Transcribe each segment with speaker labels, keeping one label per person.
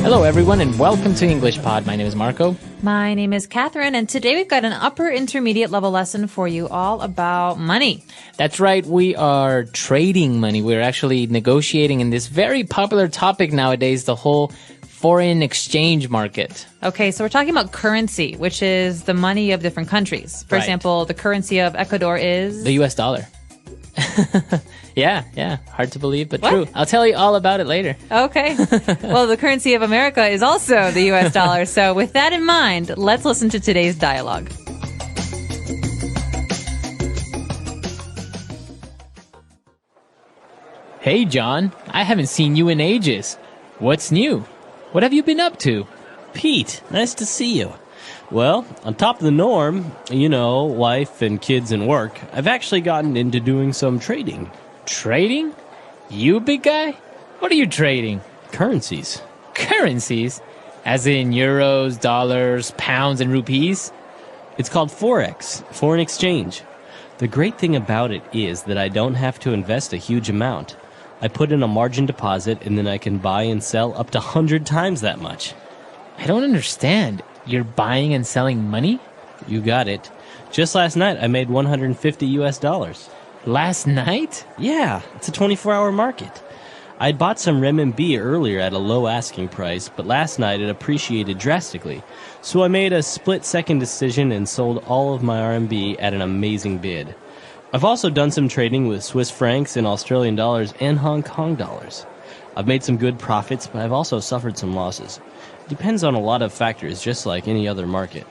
Speaker 1: Hello, everyone, and welcome to EnglishPod. My name is Marco.
Speaker 2: My name is Catherine, and today we've got an upper intermediate level lesson for you all about money.
Speaker 1: That's right. We are trading money. We're actually negotiating in this very popular topic nowadays, the whole foreign exchange market.
Speaker 2: Okay, so we're talking about currency, which is the money of different countries. For example, the currency of Ecuador is...
Speaker 1: the US dollar. Yeah. Hard to believe, but true. I'll tell you all about it later.
Speaker 2: Okay. Well, the currency of America is also the US dollar. So with that in mind, let's listen to today's dialogue.
Speaker 1: Hey, John. I haven't seen you in ages. What's new? What have you been up to?
Speaker 3: Pete, nice to see you. Well, on top of the norm, wife and kids and work, I've actually gotten into doing some trading.
Speaker 1: Trading? You, big guy? What are you trading?
Speaker 3: Currencies.
Speaker 1: Currencies? As in euros, dollars, pounds, and rupees?
Speaker 3: It's called Forex, foreign exchange. The great thing about it is that I don't have to invest a huge amount. I put in a margin deposit and then I can buy and sell up to 100 times that much.
Speaker 1: I don't understand. You're buying and selling money?
Speaker 3: You got it. Just last night I made $150.
Speaker 1: Last night?
Speaker 3: Yeah, it's a 24-hour market. I'd bought some renminbi earlier at a low asking price, but last night it appreciated drastically. So I made a split-second decision and sold all of my RMB at an amazing bid. I've also done some trading with Swiss francs and Australian dollars and Hong Kong dollars. I've made some good profits, but I've also suffered some losses. It depends on a lot of factors, just like any other market.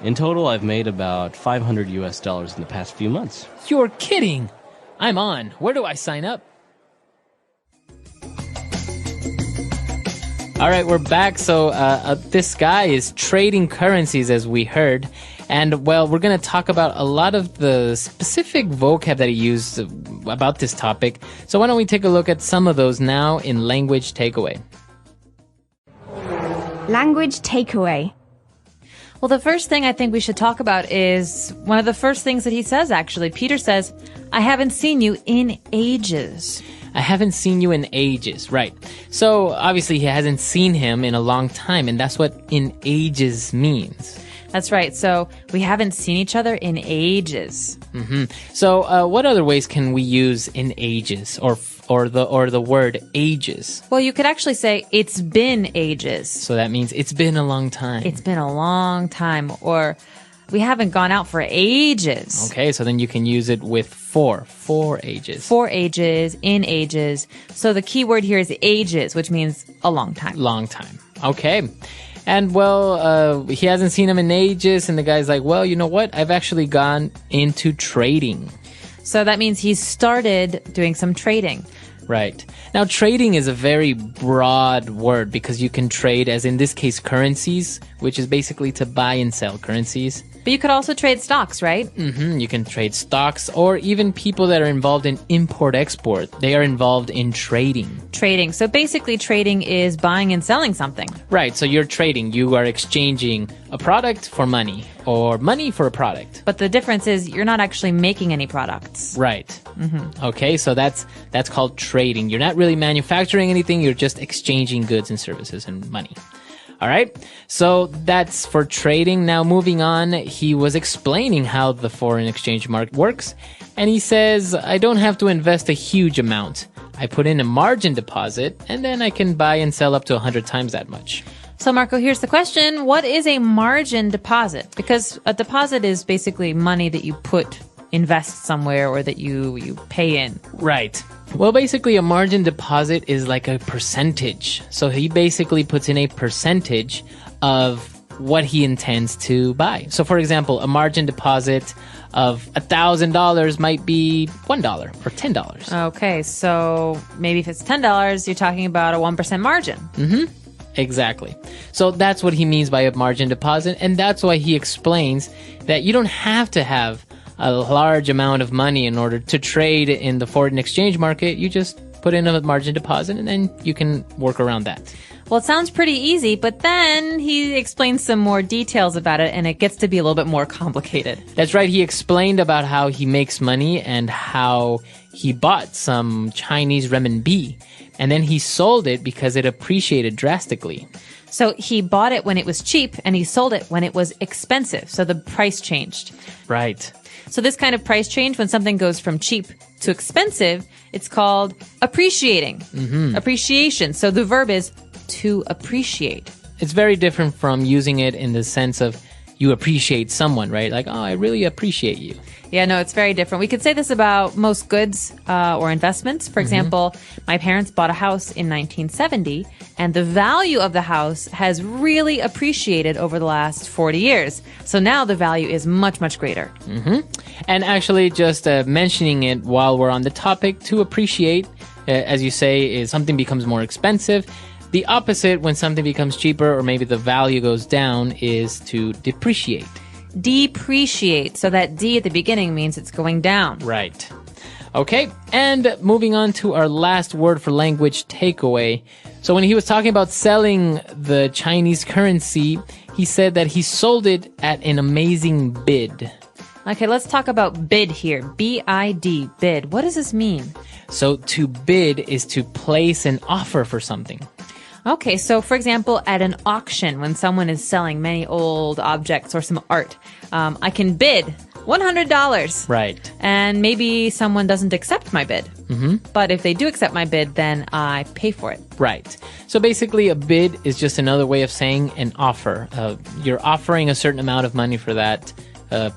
Speaker 3: In total, I've made about $500 in the past few months.
Speaker 1: You're kidding! I'm on. Where do I sign up? All right, we're back. So this guy is trading currencies, as we heard. And, well, we're going to talk about a lot of the specific vocab that he used about this topic. So why don't we take a look at some of those now in Language Takeaway.
Speaker 4: Language Takeaway.
Speaker 2: Well, the first thing I think we should talk about is one of the first things that he says, actually. Peter says, I haven't seen you in ages.
Speaker 1: I haven't seen you in ages, right. So, obviously, he hasn't seen him in a long time, and that's what in ages means.
Speaker 2: That's right. So, we haven't seen each other in ages.
Speaker 1: Mm-hmm. So, what other ways can we use in ages, or the word ages?
Speaker 2: Well, you could actually say, it's been ages.
Speaker 1: So that means it's been a long time.
Speaker 2: It's been a long time, or we haven't gone out for ages.
Speaker 1: Okay, so then you can use it with for ages.
Speaker 2: For ages, in ages. So the key word here is ages, which means a long time.
Speaker 1: Long time. Okay. And, well, he hasn't seen him in ages, and the guy's like, well, you know what? I've actually gone into trading.
Speaker 2: So that means he's started doing some trading.
Speaker 1: Right. Now, trading is a very broad word because you can trade, as in this case, currencies, which is basically to buy and sell currencies.
Speaker 2: But you could also trade stocks, right?
Speaker 1: Mm-hmm. You can trade stocks, or even people that are involved in import-export. They are involved in trading.
Speaker 2: Trading. So basically, trading is buying and selling something.
Speaker 1: Right. So you're trading. You are exchanging a product for money, or money for a product.
Speaker 2: But the difference is you're not actually making any products.
Speaker 1: Right. Mm-hmm. Okay. So that's called trading. You're not really manufacturing anything. You're just exchanging goods and services and money. All right. So that's for trading. Now, moving on, he was explaining how the foreign exchange market works. And he says, I don't have to invest a huge amount. I put in a margin deposit, and then I can buy and sell up to 100 times that much.
Speaker 2: So, Marco, here's the question. What is a margin deposit? Because a deposit is basically money that you invest somewhere, or that you pay in.
Speaker 1: Right. Well, basically, a margin deposit is like a percentage. So he basically puts in a percentage of what he intends to buy. So, for example, a margin deposit of $1,000 might be $1 or $10.
Speaker 2: Okay, so maybe if it's $10, you're talking about a 1% margin.
Speaker 1: Mm-hmm. Exactly. So that's what he means by a margin deposit, and that's why he explains that you don't have to have a large amount of money in order to trade in the foreign exchange market. You just put in a margin deposit, and then you can work around that.
Speaker 2: Well, it sounds pretty easy, but then he explains some more details about it, and it gets to be a little bit more complicated.
Speaker 1: That's right. He explained about how he makes money and how he bought some Chinese renminbi and then he sold it because it appreciated drastically.
Speaker 2: So he bought it when it was cheap and he sold it when it was expensive. So the price changed.
Speaker 1: Right.
Speaker 2: So this kind of price change, when something goes from cheap to expensive, it's called appreciating. Appreciation. So the verb is to appreciate.
Speaker 1: It's very different from using it in the sense of you appreciate someone, right? Like, oh, I really appreciate you.
Speaker 2: Yeah, no, it's very different. We could say this about most goods or investments. For example, my parents bought a house in 1970, and the value of the house has really appreciated over the last 40 years. So now the value is much, much greater.
Speaker 1: And actually, just mentioning it while we're on the topic, to appreciate, as you say, is something becomes more expensive. The opposite, when something becomes cheaper or maybe the value goes down, is to depreciate.
Speaker 2: Depreciate. So that D at the beginning means it's going down.
Speaker 1: Right. Okay, and moving on to our last word for language takeaway. So when he was talking about selling the Chinese currency, he said that he sold it at an amazing bid.
Speaker 2: Okay, let's talk about bid here. B-I-D, bid. What does this mean?
Speaker 1: So to bid is to place an offer for something.
Speaker 2: Okay, so for example, at an auction, when someone is selling many old objects or some art, I can bid $100.
Speaker 1: Right.
Speaker 2: And maybe someone doesn't accept my bid. But if they do accept my bid, then I pay for it.
Speaker 1: Right. So basically a bid is just another way of saying an offer. You're offering a certain amount of money for that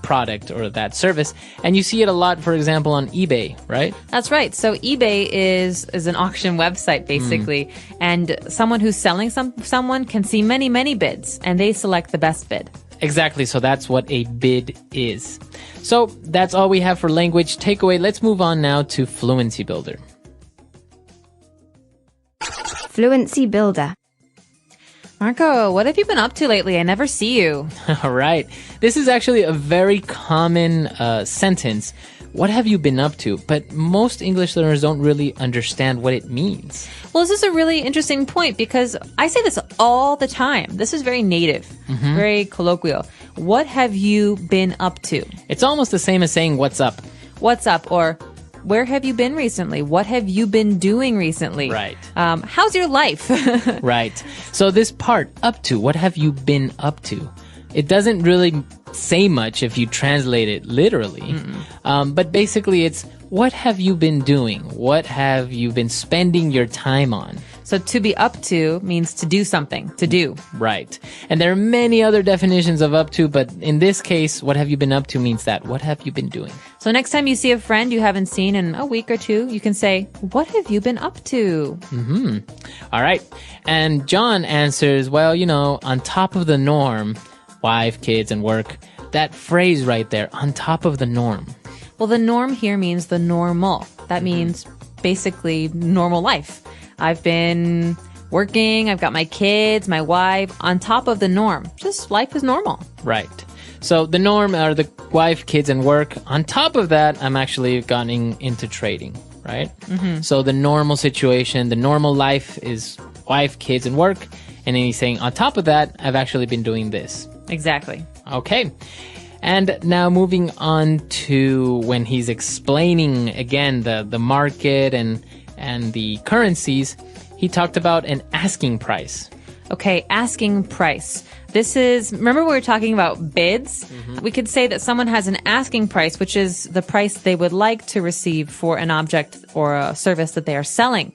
Speaker 1: product or that service. And you see it a lot, for example, on eBay, right?
Speaker 2: That's right. So eBay is an auction website, basically. And someone who's selling someone can see many, many bids, and they select the best bid.
Speaker 1: Exactly. So that's what a bid is. So that's all we have for language takeaway. Let's move on now to Fluency Builder.
Speaker 4: Fluency Builder.
Speaker 2: Marco, what have you been up to lately? I never see you.
Speaker 1: All right. This is actually a very common sentence. What have you been up to? But most English learners don't really understand what it means.
Speaker 2: Well, this is a really interesting point because I say this all the time. This is very native, very colloquial. What have you been up to?
Speaker 1: It's almost the same as saying, what's up?
Speaker 2: What's up? Or where have you been recently? What have you been doing recently?
Speaker 1: Right.
Speaker 2: How's your life?
Speaker 1: Right. So this part, up to, what have you been up to? It doesn't really say much if you translate it literally. But basically it's, what have you been doing? What have you been spending your time on?
Speaker 2: So to be up to means to do something, to do.
Speaker 1: Right. And there are many other definitions of up to, but in this case, what have you been up to means that. What have you been doing?
Speaker 2: So next time you see a friend you haven't seen in a week or two, you can say, what have you been up to?
Speaker 1: All right. And John answers, well, you know, on top of the norm, wife, kids, and work. That phrase right there, on top of the norm.
Speaker 2: Well, the norm here means the normal. That means basically normal life. I've been working, I've got my kids, my wife, on top of the norm. Just life is normal.
Speaker 1: Right. So the norm are the wife, kids, and work. On top of that, I'm actually getting into trading, right? So the normal situation, the normal life is wife, kids, and work. And then he's saying, on top of that, I've actually been doing this.
Speaker 2: Exactly.
Speaker 1: Okay. And now moving on to when he's explaining, again, the market and the currencies, he talked about an asking price.
Speaker 2: Okay, asking price. This is, remember we were talking about bids? We could say that someone has an asking price, which is the price they would like to receive for an object or a service that they are selling.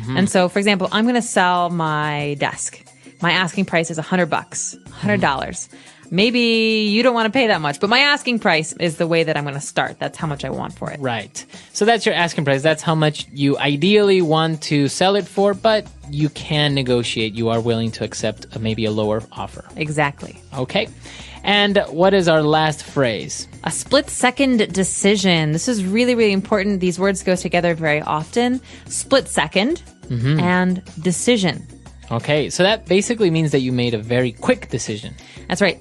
Speaker 2: And so, for example, I'm going to sell my desk. My asking price is $100, $100. Maybe you don't want to pay that much, but my asking price is the way that I'm going to start. That's how much I want for it.
Speaker 1: Right. So that's your asking price. That's how much you ideally want to sell it for, but you can negotiate. You are willing to accept maybe a lower offer.
Speaker 2: Exactly.
Speaker 1: Okay. And what is our last phrase?
Speaker 2: A split-second decision. This is really, really important. These words go together very often. Split second and decision.
Speaker 1: Okay. So that basically means that you made a very quick decision.
Speaker 2: That's right.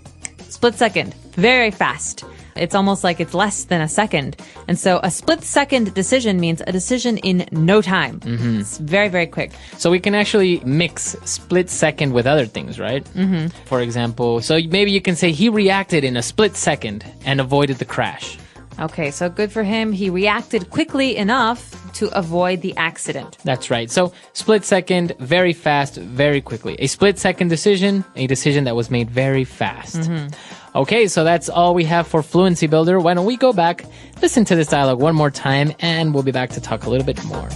Speaker 2: Split second. Very fast. It's almost like it's less than a second. And so a split-second decision means a decision in no time. It's very, very quick.
Speaker 1: So we can actually mix split second with other things, right? For example, so maybe you can say he reacted in a split second and avoided the crash.
Speaker 2: Okay, so good for him. He reacted quickly enough to avoid the accident.
Speaker 1: That's right. So split second, very fast, very quickly. A split second decision, a decision that was made very fast. Okay, so that's all we have for Fluency Builder. Why don't we go back, listen to this dialogue one more time, and we'll be back to talk a little bit more.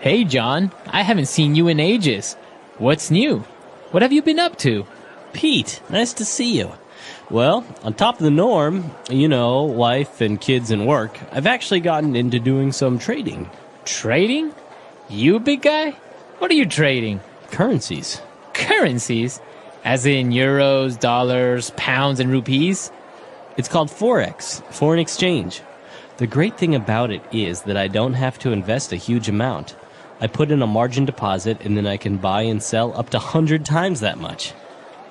Speaker 1: Hey, John, I haven't seen you in ages. What's new? What have you been up to?
Speaker 3: Pete, nice to see you. Well, on top of the norm, wife and kids and work, I've actually gotten into doing some trading.
Speaker 1: Trading? You, big guy? What are you trading?
Speaker 3: Currencies.
Speaker 1: Currencies? As in euros, dollars, pounds, and rupees?
Speaker 3: It's called Forex, foreign exchange. The great thing about it is that I don't have to invest a huge amount. I put in a margin deposit and then I can buy and sell up to 100 times that much.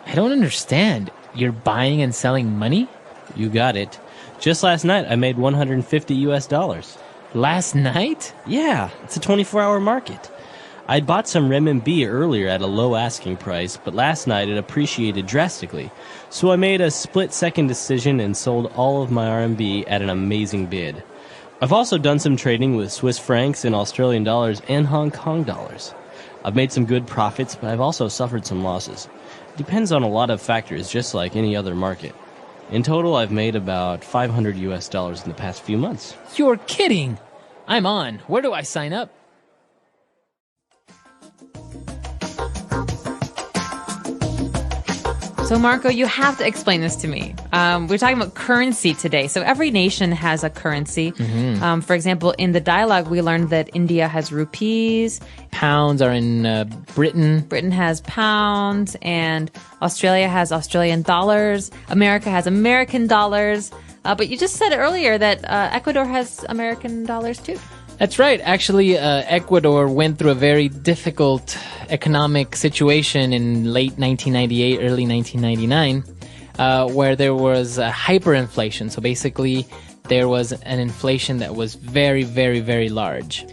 Speaker 1: I don't understand. You're buying and selling money?
Speaker 3: You got it. Just last night I made $150.
Speaker 1: Last night?
Speaker 3: Yeah, it's a 24-hour market. I'd bought some renminbi earlier at a low asking price, but last night it appreciated drastically. So I made a split-second decision and sold all of my RMB at an amazing bid. I've also done some trading with Swiss francs and Australian dollars and Hong Kong dollars. I've made some good profits, but I've also suffered some losses. It depends on a lot of factors, just like any other market. In total, I've made about $500 in the past few months.
Speaker 1: You're kidding! I'm on. Where do I sign up?
Speaker 2: So, Marco, you have to explain this to me. We're talking about currency today. So every nation has a currency. For example, in the dialogue, we learned that India has rupees.
Speaker 1: Pounds are in Britain.
Speaker 2: Britain has pounds, and Australia has Australian dollars. America has American dollars. But you just said earlier that Ecuador has American dollars too.
Speaker 1: That's right. Actually, Ecuador went through a very difficult economic situation in late 1998, early 1999, where there was hyperinflation. So basically, there was an inflation that was very, very, very large.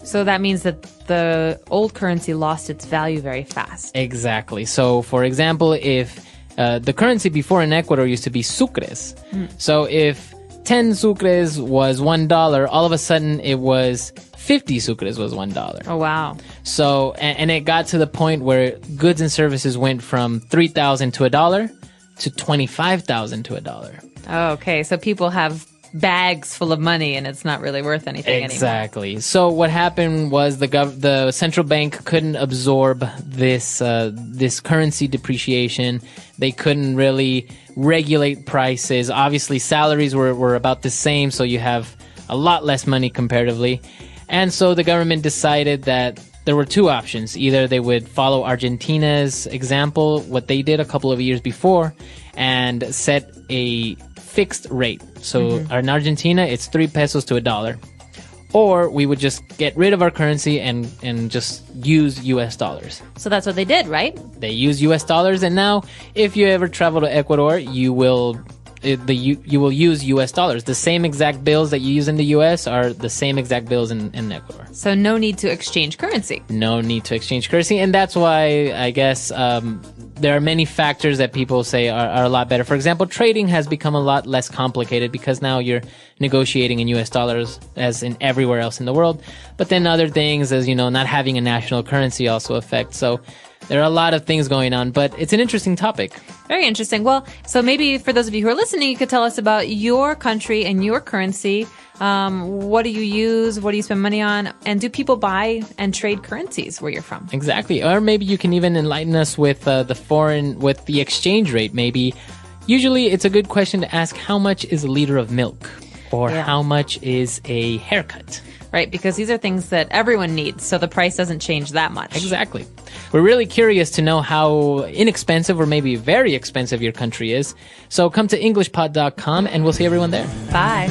Speaker 2: So that means that the old currency lost its value very fast.
Speaker 1: Exactly. So, for example, if the currency before in Ecuador used to be sucres. So if 10 sucres was $1, all of a sudden it was 50 sucres was $1.
Speaker 2: Oh, wow.
Speaker 1: So, and it got to the point where goods and services went from 3,000 to $1 to 25,000 to $1.
Speaker 2: Oh, okay. So people have bags full of money and it's not really worth anything anymore.
Speaker 1: Exactly. So what happened was the central bank couldn't absorb this currency depreciation. They couldn't really regulate prices. Obviously, salaries were about the same, so you have a lot less money comparatively. And so the government decided that there were two options. Either they would follow Argentina's example, what they did a couple of years before, and set a fixed rate. So in Argentina, it's 3 pesos to $1. Or we would just get rid of our currency and just use US dollars.
Speaker 2: So that's what they did, right?
Speaker 1: They use US dollars, and now if you ever travel to Ecuador, you will use US dollars. The same exact bills that you use in the US are the same exact bills in Ecuador.
Speaker 2: So no need to exchange currency.
Speaker 1: No need to exchange currency, and that's why I guess there are many factors that people say are a lot better. For example, trading has become a lot less complicated because now you're negotiating in US dollars as in everywhere else in the world. But then other things, as you know, not having a national currency also affect. So there are a lot of things going on, but it's an interesting topic.
Speaker 2: Very interesting. Well, so maybe for those of you who are listening, you could tell us about your country and your currency. What do you use? What do you spend money on? And do people buy and trade currencies where you're from?
Speaker 1: Exactly. Or maybe you can even enlighten us with the exchange rate. Maybe usually it's a good question to ask, how much is a liter of milk? Or how much is a haircut?
Speaker 2: Right, because these are things that everyone needs, so the price doesn't change that much.
Speaker 1: Exactly. We're really curious to know how inexpensive or maybe very expensive your country is. So come to EnglishPod.com and we'll see everyone there.
Speaker 2: Bye.